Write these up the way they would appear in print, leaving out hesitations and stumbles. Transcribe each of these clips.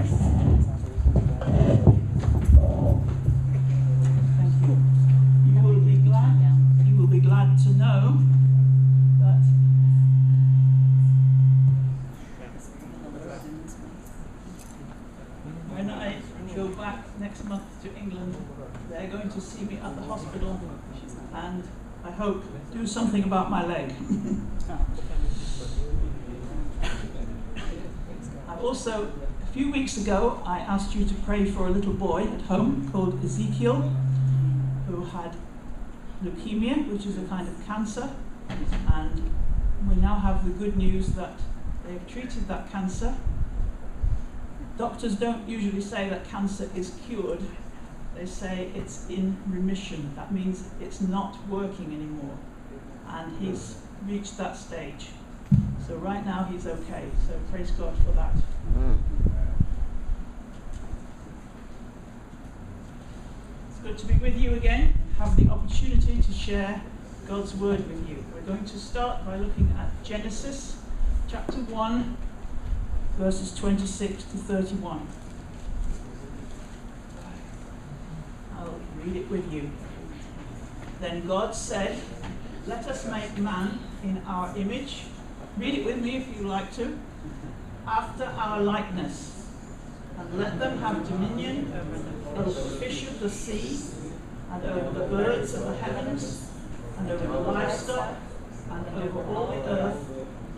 You will be glad to know that when I go back next month to England, they're going to see me at the hospital and I hope do something about my leg. Also, a few weeks ago, I asked you to pray for a little boy at home called Ezekiel, who had leukemia, which is a kind of cancer, and we now have the good news that they've treated that cancer. Doctors don't usually say that cancer is cured. They say it's in remission. That means it's not working anymore, and he's reached that stage. So right now he's okay, so praise God for that. It's good to be with you again, have the opportunity to share God's word with you. We're going to start by looking at Genesis chapter 1, verses 26 to 31. I'll read it with you. Then God said, "Let us make man in our image." Read it with me if you like to. "After our likeness, and let them have dominion over the fish of the sea, and over the birds of the heavens, and over the livestock, and over all the earth,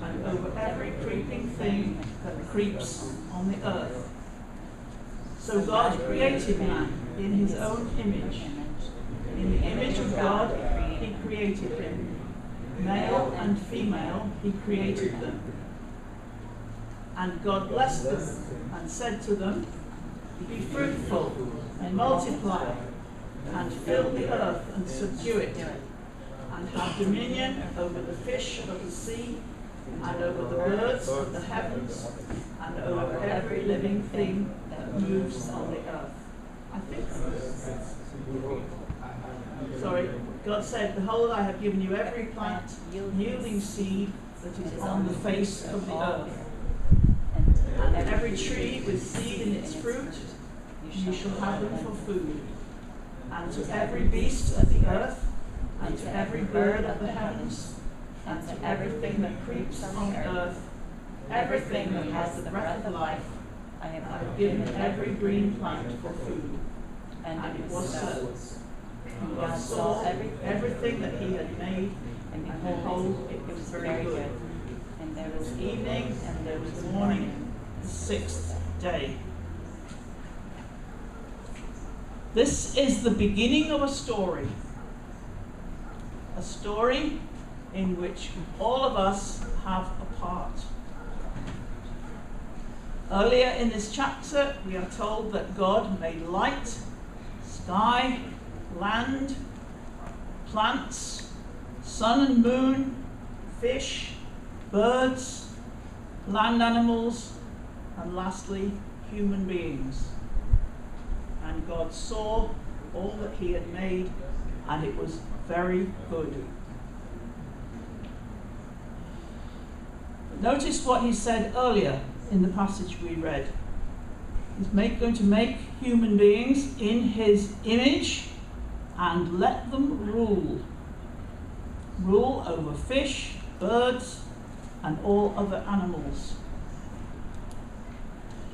and over every creeping thing that creeps on the earth." So God created man in his own image. In the image of God he created him. Male and female he created them. And God blessed them and said to them, "Be fruitful and multiply, and fill the earth and subdue it, and have dominion over the fish of the sea, and over the birds of the heavens, and over every living thing that moves on the earth." I think God said, "Behold, I have given you every plant yielding seed that is on the face of the earth, and every tree with seed in its fruit, you shall have them for food. And to every beast of the earth, and to every bird of the heavens, and to everything that creeps on the earth, everything that has the breath of life, I have given every green plant for food." And it was so. And God saw everything that he had made, and behold, it was very good. And there was evening, and there was morning, the sixth day. This is the beginning of a story in which all of us have a part. Earlier in this chapter, we are told that God made light, sky, land, plants, sun and moon, fish, birds, land animals, and lastly, human beings. And God saw all that he had made, and it was very good. Notice what he said earlier in the passage we read. He's going to make human beings in his image and let them rule. Rule over fish, birds, and all other animals.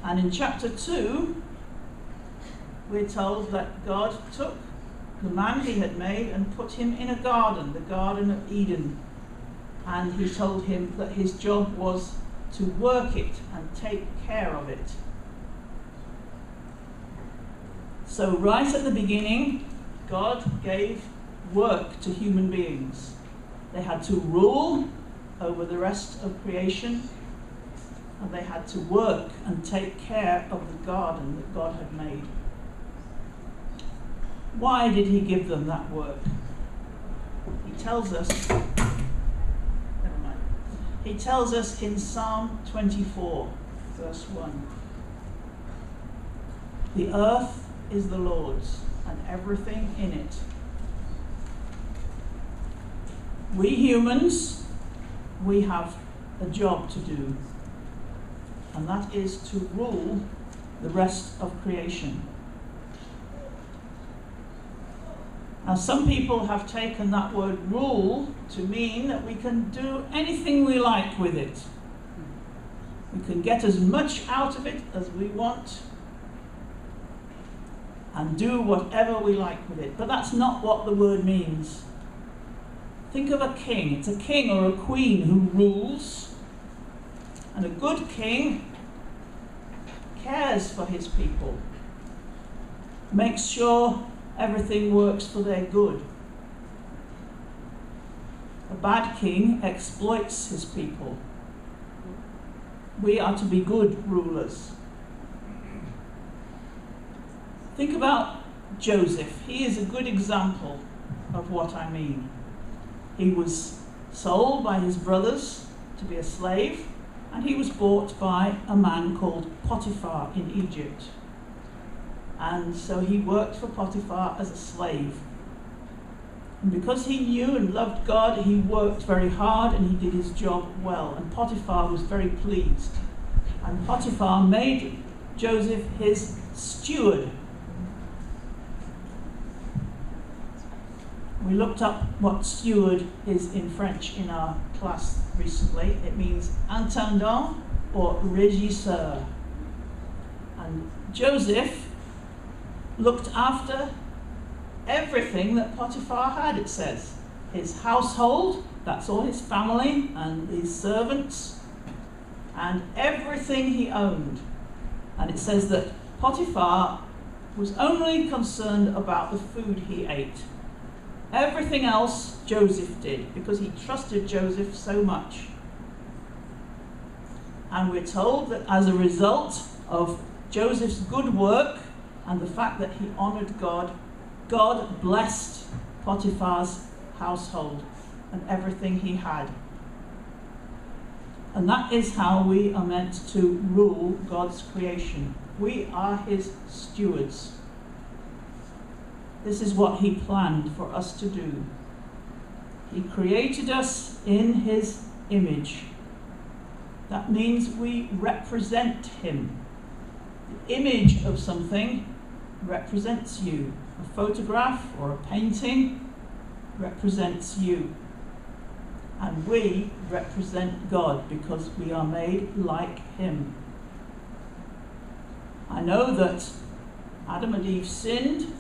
And in chapter 2, we're told that God took the man he had made and put him in a garden, the Garden of Eden. And he told him that his job was to work it and take care of it. So right at the beginning, God gave work to human beings. They had to rule over the rest of creation, and they had to work and take care of the garden that God had made. Why did he give them that work? He tells us in Psalm 24, verse 1. "The earth is the Lord's, and everything in it." We humans, we have a job to do, and that is to rule the rest of creation. Now, some people have taken that word rule to mean that we can do anything we like with it. We can get as much out of it as we want and do whatever we like with it. But that's not what the word means. Think of a king. It's a king or a queen who rules. And a good king cares for his people, makes sure everything works for their good. A bad king exploits his people. We are to be good rulers. Think about Joseph. He is a good example of what I mean. He was sold by his brothers to be a slave, and he was bought by a man called Potiphar in Egypt. And so he worked for Potiphar as a slave. And because he knew and loved God, he worked very hard and he did his job well. And Potiphar was very pleased. And Potiphar made Joseph his steward. We looked up what steward is in French in our class recently. It means intendant or régisseur. And Joseph looked after everything that Potiphar had, it says. His household, that's all his family and his servants, and everything he owned. And it says that Potiphar was only concerned about the food he ate. Everything else Joseph did, because he trusted Joseph so much. And we're told that as a result of Joseph's good work and the fact that he honored God, God blessed Potiphar's household and everything he had. And that is how we are meant to rule God's creation. We are his stewards. This is what he planned for us to do. He created us in his image. That means we represent him. The image of something represents you. A photograph or a painting represents you. And we represent God because we are made like him. I know that Adam and Eve sinned,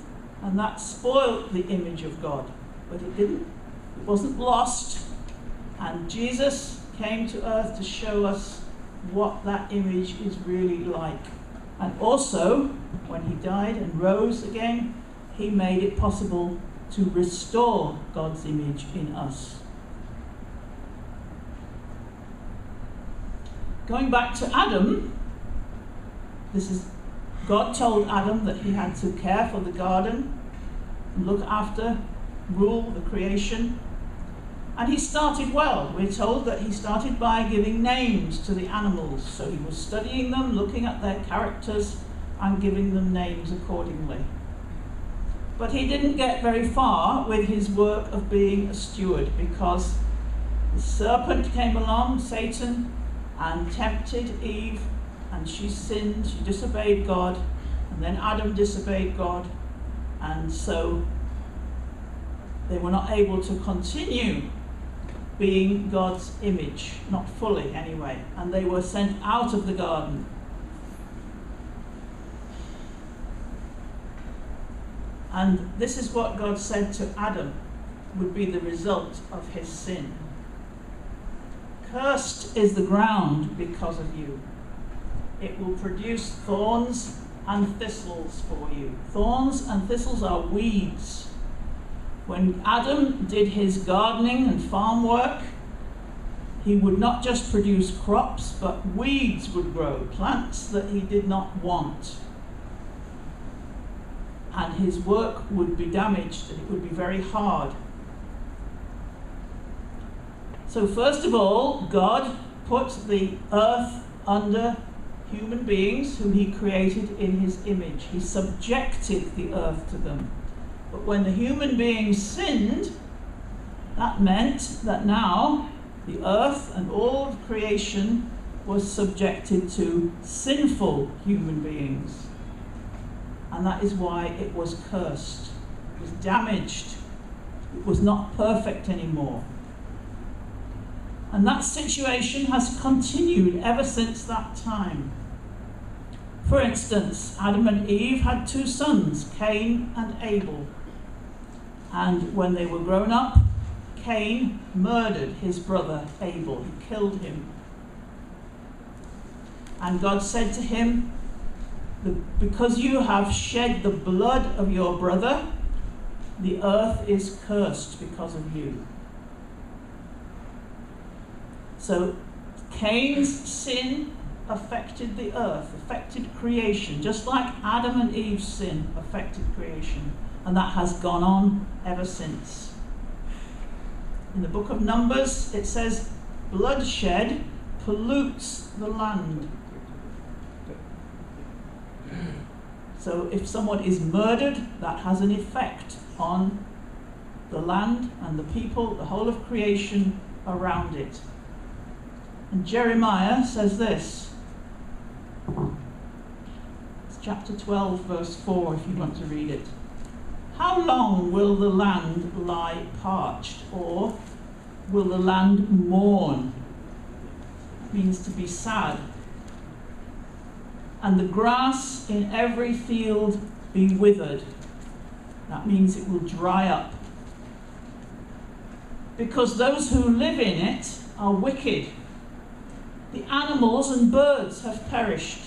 and that spoiled the image of God. But it didn't. It wasn't lost. And Jesus came to earth to show us what that image is really like. And also, when he died and rose again, he made it possible to restore God's image in us. Going back to Adam, God told Adam that he had to care for the garden, look after, rule the creation. And he started well. We're told that he started by giving names to the animals. So he was studying them, looking at their characters, and giving them names accordingly. But he didn't get very far with his work of being a steward, because the serpent came along, Satan, and tempted Eve, and she sinned, she disobeyed God, and then Adam disobeyed God, and so they were not able to continue being God's image, not fully anyway, and they were sent out of the garden. And this is what God said to Adam would be the result of his sin. Cursed is the ground because of you. It will produce thorns and thistles for you. Thorns and thistles are weeds. When Adam did his gardening and farm work, he would not just produce crops, but weeds would grow, plants that he did not want. And his work would be damaged, and it would be very hard. So first of all, God put the earth under human beings whom he created in his image. He subjected the earth to them. But when the human beings sinned, that meant that now the earth and all of creation was subjected to sinful human beings. And that is why it was cursed. It was damaged. It was not perfect anymore. And that situation has continued ever since that time. For instance, Adam and Eve had 2 sons, Cain and Abel. And when they were grown up, Cain murdered his brother Abel. He killed him. And God said to him, because you have shed the blood of your brother, the earth is cursed because of you. So Cain's sin affected the earth, affected creation, just like Adam and Eve's sin affected creation. And that has gone on ever since. In the book of Numbers, it says, bloodshed pollutes the land. So if someone is murdered, that has an effect on the land and the people, the whole of creation around it. And Jeremiah says this. It's chapter 12, verse 4, if you want to read it. How long will the land lie parched, or will the land mourn? It means to be sad. And the grass in every field be withered. That means it will dry up. Because those who live in it are wicked. The animals and birds have perished.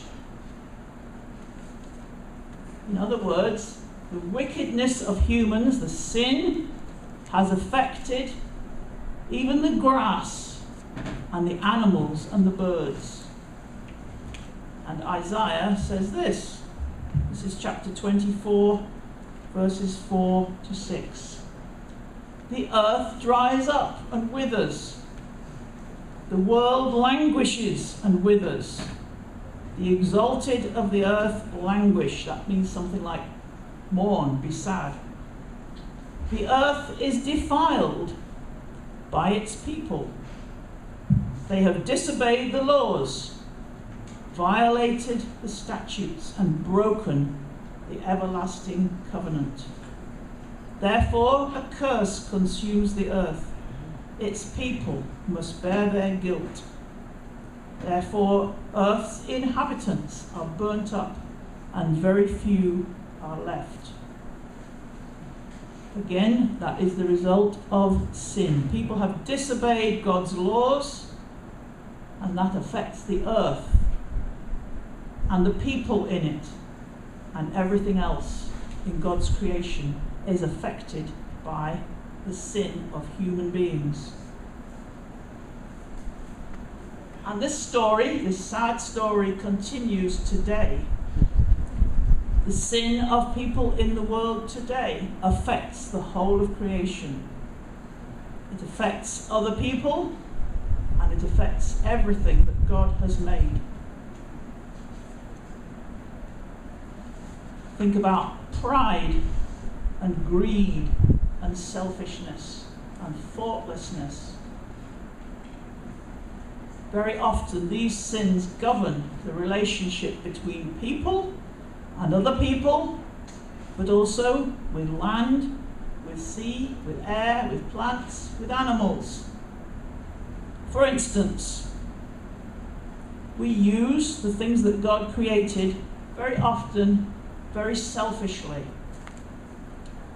In other words, the wickedness of humans, the sin, has affected even the grass and the animals and the birds. And Isaiah says this. This is chapter 24, verses 4 to 6. The earth dries up and withers. The world languishes and withers. The exalted of the earth languish. That means something like mourn, be sad. The earth is defiled by its people. They have disobeyed the laws, violated the statutes, and broken the everlasting covenant. Therefore, a curse consumes the earth. Its people must bear their guilt. Therefore, earth's inhabitants are burnt up, and very few are left. Again, that is the result of sin. People have disobeyed God's laws, and that affects the earth and the people in it, and everything else in God's creation is affected by the sin of human beings. And this story, this sad story, continues today. The sin of people in the world today affects the whole of creation. It affects other people, and it affects everything that God has made. Think about pride and greed and selfishness and thoughtlessness. Very often these sins govern the relationship between people and other people, but also with land, with sea, with air, with plants, with animals. For instance, we use the things that God created very often very selfishly.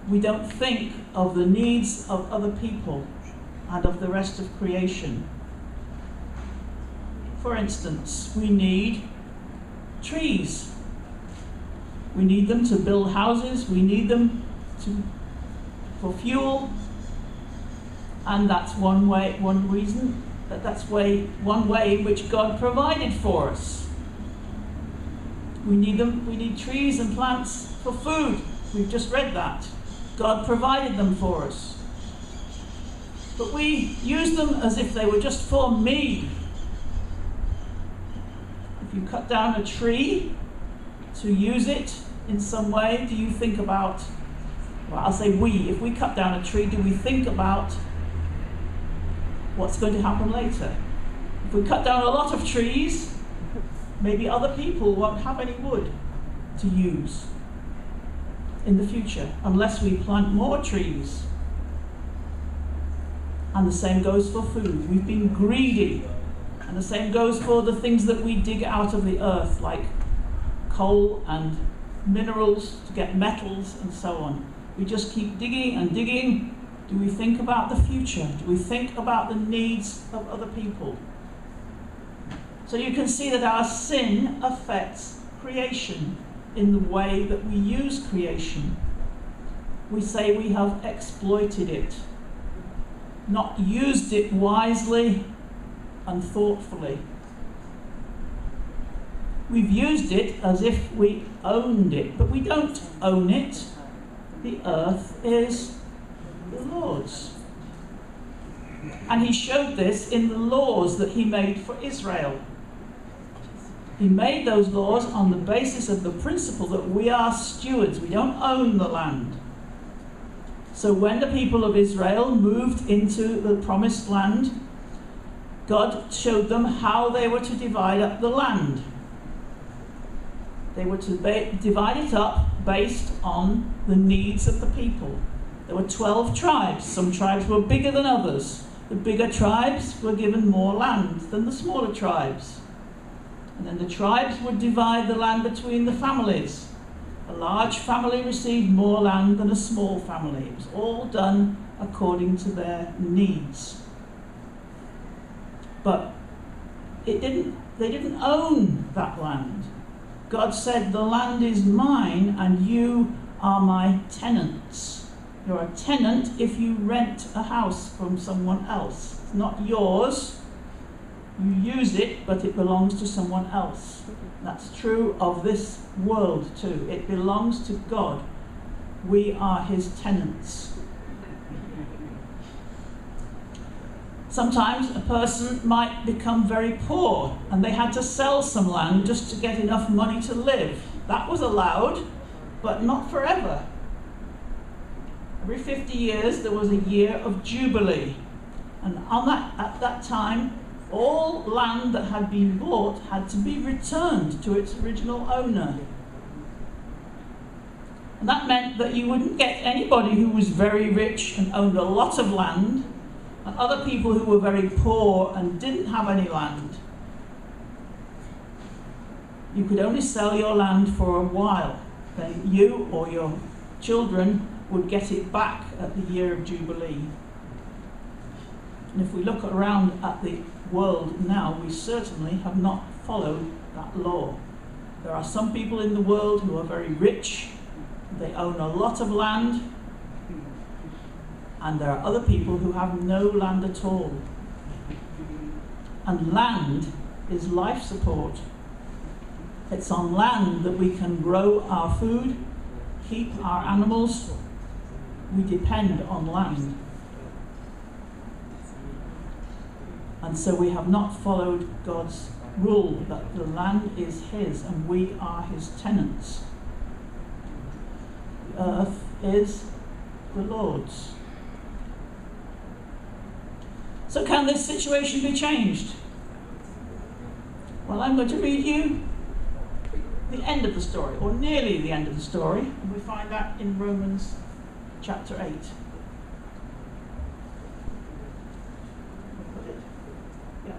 We don't think of the needs of other people and of the rest of creation. For instance, we need trees. We need them to build houses. We need them for fuel. And that's one way in which God provided for us. We need trees and plants for food. We've just read that. God provided them for us. But we use them as if they were just for me. If you cut down a tree to use it in some way, do you think about, well, I'll say we, if we cut down a tree, do we think about what's going to happen later? If we cut down a lot of trees, maybe other people won't have any wood to use in the future unless we plant more trees. And the same goes for food. We've been greedy. And the same goes for the things that we dig out of the earth, like coal and minerals to get metals and so on. We just keep digging and digging. Do we think about the future? Do we think about the needs of other people? So you can see that our sin affects creation in the way that we use creation. We say we have exploited it, not used it wisely and thoughtfully. We've used it as if we owned it, but we don't own it. The earth is the Lord's. And he showed this in the laws that he made for Israel. He made those laws on the basis of the principle that we are stewards. We don't own the land. So when the people of Israel moved into the promised land, God showed them how they were to divide up the land. They were to divide it up based on the needs of the people. There were 12 tribes. Some tribes were bigger than others. The bigger tribes were given more land than the smaller tribes. And then the tribes would divide the land between the families. A large family received more land than a small family. It was all done according to their needs. But they didn't own that land. God said, the land is mine and you are my tenants. You're a tenant if you rent a house from someone else. It's not yours. You use it, but it belongs to someone else. That's true of this world too. It belongs to God. We are his tenants. Sometimes a person might become very poor and they had to sell some land just to get enough money to live. That was allowed, but not forever. Every 50 years there was a year of Jubilee. And at that time, all land that had been bought had to be returned to its original owner. And that meant that you wouldn't get anybody who was very rich and owned a lot of land, and other people who were very poor and didn't have any land. You could only sell your land for a while. Then you or your children would get it back at the year of Jubilee. And if we look around at the world now, we certainly have not followed that law. There are some people in the world who are very rich. They own a lot of land. And there are other people who have no land at all. And land is life support. It's on land that we can grow our food, keep our animals. We depend on land. And so we have not followed God's rule that the land is his and we are his tenants. The earth is the Lord's. So can this situation be changed? Well, I'm going to read you the end of the story, or nearly the end of the story, and we find that in Romans chapter 8. Yeah.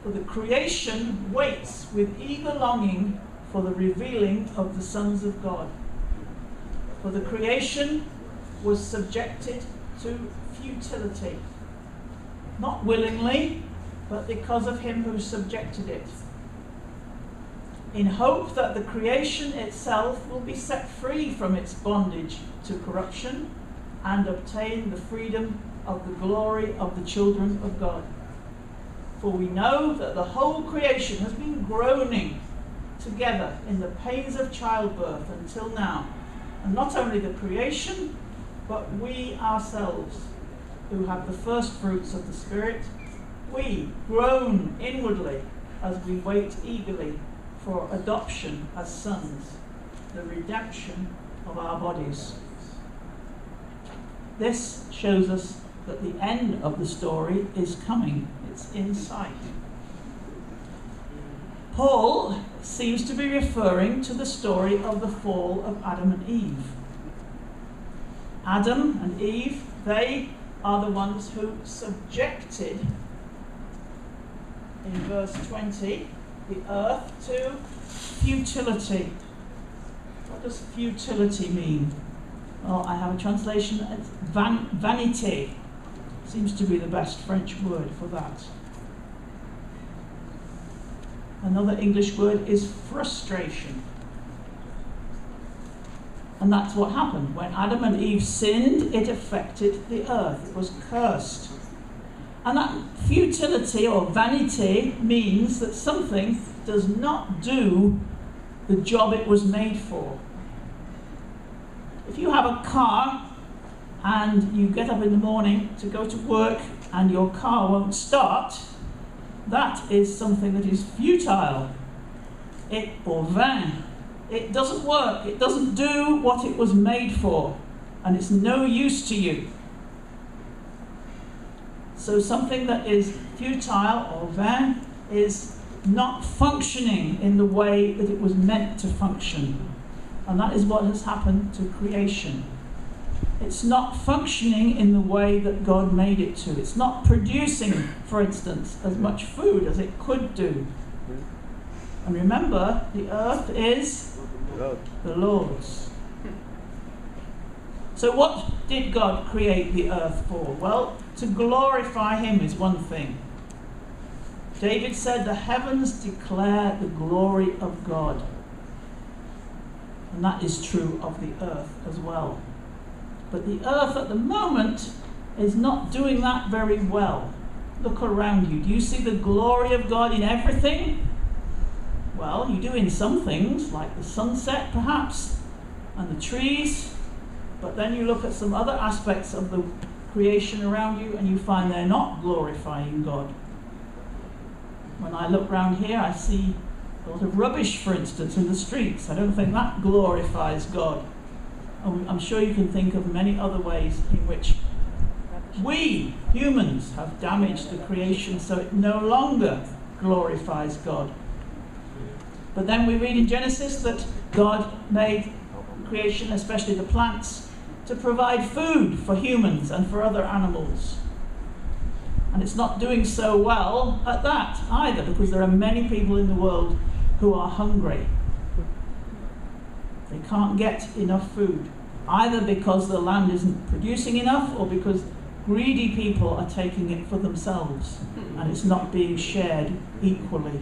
For the creation waits with eager longing for the revealing of the sons of God. For the creation was subjected to futility, not willingly, but because of him who subjected it, in hope that the creation itself will be set free from its bondage to corruption and obtain the freedom of the glory of the children of God. For we know that the whole creation has been groaning together in the pains of childbirth until now. And not only the creation, but we ourselves, who have the first fruits of the Spirit, we groan inwardly as we wait eagerly for adoption as sons, the redemption of our bodies. This shows us that the end of the story is coming. It's in sight. Paul seems to be referring to the story of the fall of Adam and Eve. Adam and Eve, they are the ones who subjected, in verse 20, the earth to futility. What does futility mean? Well, I have a translation as vanity. Seems to be the best French word for that. Another English word is frustration. And that's what happened. When Adam and Eve sinned, it affected the earth. It was cursed. And that futility or vanity means that something does not do the job it was made for. If you have a car and you get up in the morning to go to work and your car won't start, that is something that is futile. Or vain. It doesn't work. It doesn't do what it was made for. And it's no use to you. So something that is futile or vain is not functioning in the way that it was meant to function. And that is what has happened to creation. It's not functioning in the way that God made it to. It's not producing, for instance, as much food as it could do. And remember, the earth is the Lord's. So what did God create the earth for? Well, to glorify Him is one thing. David said, the heavens declare the glory of God. And that is true of the earth as well. But the earth at the moment is not doing that very well. Look around you. Do you see the glory of God in everything? Well, you do in some things, like the sunset perhaps, and the trees. But then you look at some other aspects of the creation around you and you find they're not glorifying God. When I look around here, I see a lot of rubbish, for instance, in the streets. I don't think that glorifies God. I'm sure you can think of many other ways in which we, humans, have damaged the creation so it no longer glorifies God. But then we read in Genesis that God made creation, especially the plants, to provide food for humans and for other animals. And it's not doing so well at that either, because there are many people in the world who are hungry. They can't get enough food, either because the land isn't producing enough or because greedy people are taking it for themselves and it's not being shared equally.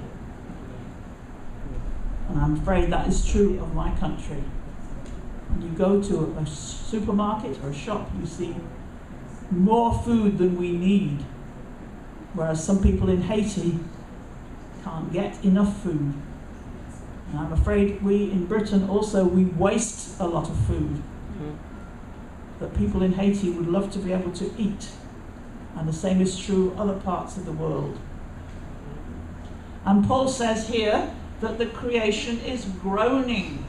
And I'm afraid that is true of my country. When you go to a supermarket or a shop, you see more food than we need, whereas some people in Haiti can't get enough food. And I'm afraid we in Britain also, we waste a lot of food that people in Haiti would love to be able to eat. And the same is true other parts of the world. And Paul says here that the creation is groaning.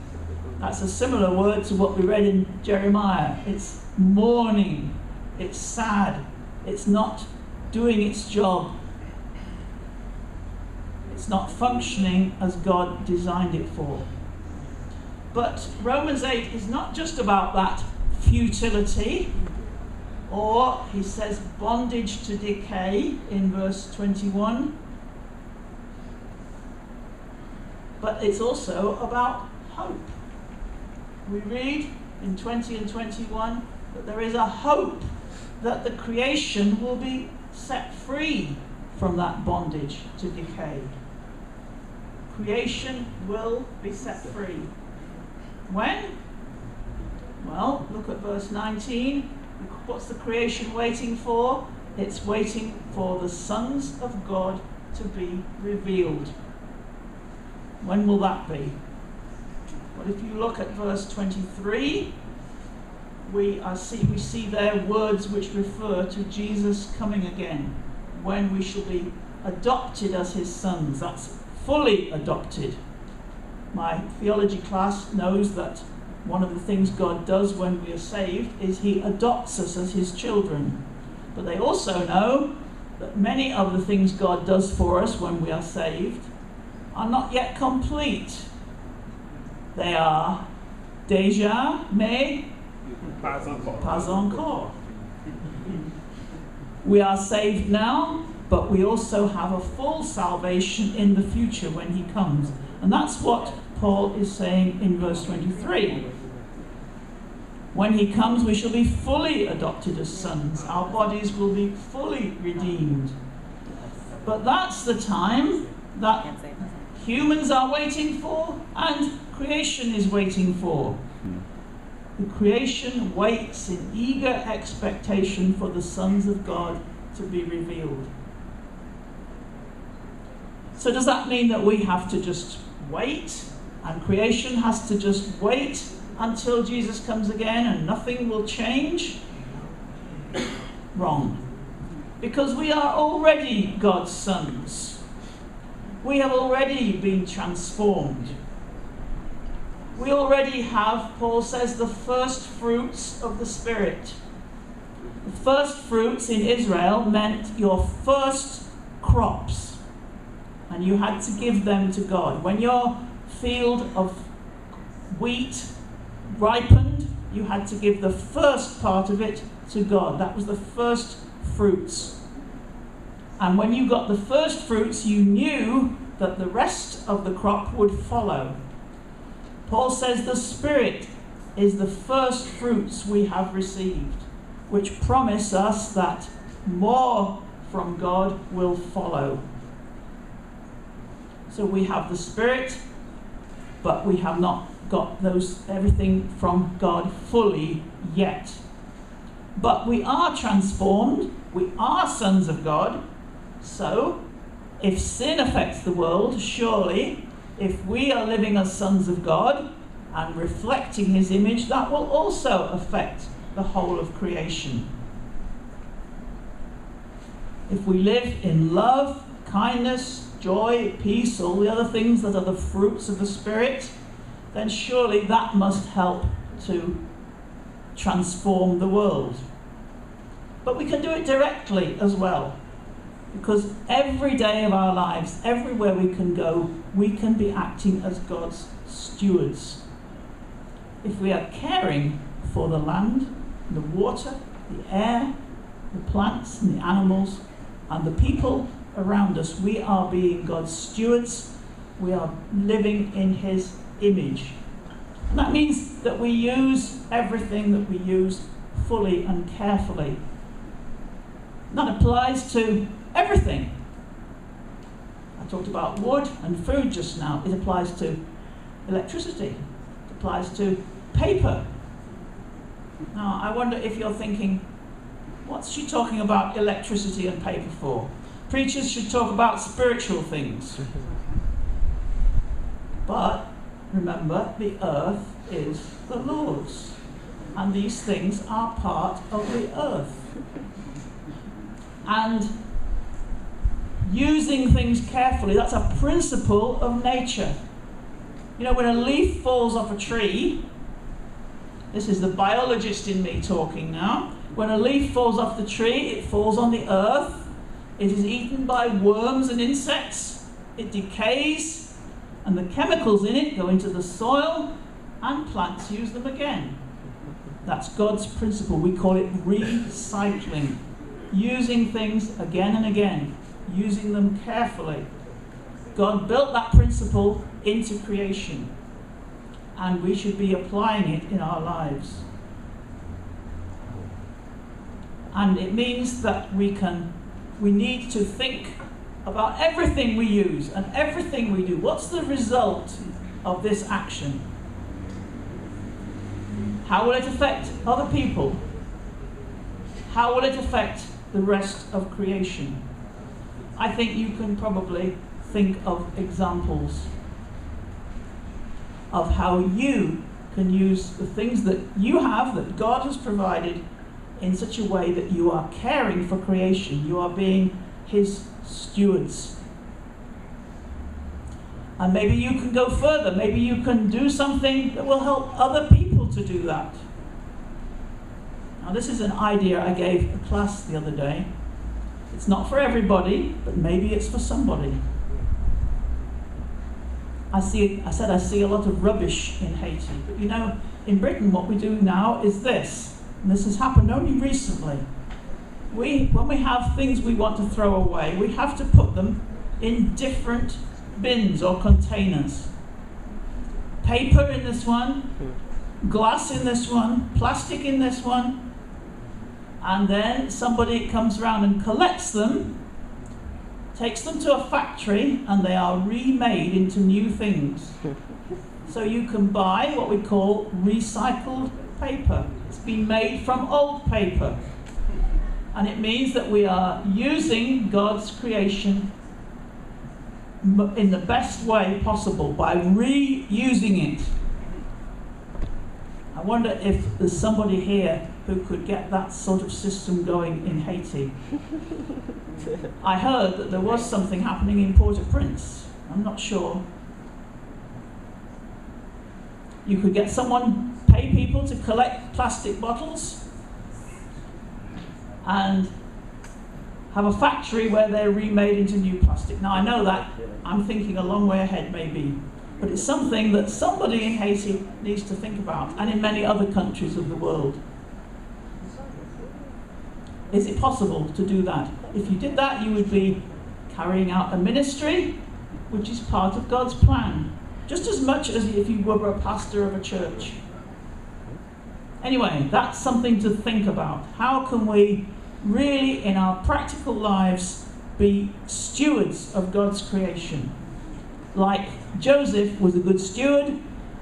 That's a similar word to what we read in Jeremiah. It's mourning. It's sad. It's not doing its job. It's not functioning as God designed it for. But Romans 8 is not just about that futility, or he says bondage to decay in verse 21. But it's also about hope. We read in 20 and 21 that there is a hope that the creation will be set free from that bondage to decay. Creation will be set free. When? Well, look at verse 19. What's the creation waiting for? It's waiting for the sons of God to be revealed. When will that be? Well, if you look at verse 23, we see there words which refer to Jesus coming again, when we shall be adopted as his sons. That's fully adopted. My theology class knows that one of the things God does when we are saved is he adopts us as his children. But they also know that many of the things God does for us when we are saved are not yet complete. They are déjà, mais pas encore. We are saved now, but we also have a full salvation in the future when he comes. And that's what Paul is saying in verse 23. When he comes, we shall be fully adopted as sons. Our bodies will be fully redeemed. But that's the time that humans are waiting for and creation is waiting for. The creation waits in eager expectation for the sons of God to be revealed. So does that mean that we have to just wait and creation has to just wait until Jesus comes again and nothing will change? Wrong. Because we are already God's sons. We have already been transformed. We already have, Paul says, the first fruits of the Spirit. The first fruits in Israel meant your first crops. And you had to give them to God. When your field of wheat ripened, you had to give the first part of it to God. That was the first fruits. And when you got the first fruits, you knew that the rest of the crop would follow. Paul says the Spirit is the first fruits we have received, which promise us that more from God will follow. So we have the Spirit, but we have not got everything from God fully yet. But we are transformed, we are sons of God. So if sin affects the world, surely if we are living as sons of God and reflecting his image, that will also affect the whole of creation. If we live in love, kindness, joy, peace, all the other things that are the fruits of the Spirit, then surely that must help to transform the world. But we can do it directly as well. Because every day of our lives, everywhere we can go, we can be acting as God's stewards. If we are caring for the land, the water, the air, the plants and the animals, and the people around us, we are being God's stewards. We are living in his image. And that means that we use everything that we use fully and carefully. And that applies to everything. I talked about wood and food just now. It applies to electricity. It applies to paper. Now, I wonder if you're thinking, what's she talking about electricity and paper for? Preachers should talk about spiritual things. But remember, the earth is the Lord's. And these things are part of the earth. And using things carefully, that's a principle of nature. You know, when a leaf falls off a tree, this is the biologist in me talking now. When a leaf falls off the tree, it falls on the earth. It is eaten by worms and insects. It decays, and the chemicals in it go into the soil, and plants use them again. That's God's principle. We call it recycling. Using things again and again. Using them carefully. God built that principle into creation, and we should be applying it in our lives. And it means that we need to think about everything we use and everything we do. What's the result of this action? How will it affect other people? How will it affect the rest of creation? I think you can probably think of examples of how you can use the things that you have, that God has provided, in such a way that you are caring for creation. You are being his stewards. And maybe you can go further. Maybe you can do something that will help other people to do that. Now this is an idea I gave a class the other day. It's not for everybody, but maybe it's for somebody. I see a lot of rubbish in Haiti. But you know, in Britain what we do now is this, and this has happened only recently. When we have things we want to throw away, we have to put them in different bins or containers. Paper in this one, glass in this one, plastic in this one, and then somebody comes around and collects them, takes them to a factory, and they are remade into new things. So you can buy what we call recycled paper. It's been made from old paper. And it means that we are using God's creation in the best way possible by reusing it. I wonder if there's somebody here who could get that sort of system going in Haiti. I heard that there was something happening in Port-au-Prince. I'm not sure. You could get someone, pay people to collect plastic bottles and have a factory where they're remade into new plastic. Now I know that I'm thinking a long way ahead maybe, but it's something that somebody in Haiti needs to think about, and in many other countries of the world. Is it possible to do that? If you did that, you would be carrying out a ministry which is part of God's plan, just as much as if you were a pastor of a church. Anyway, that's something to think about. How can we really, in our practical lives, be stewards of God's creation? Like Joseph was a good steward,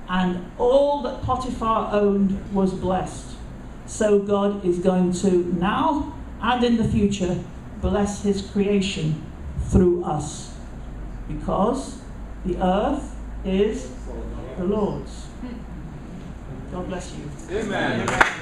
and all that Potiphar owned was blessed. So God is going to now and in the future bless his creation through us, because the earth is the Lord's. God bless you. Amen.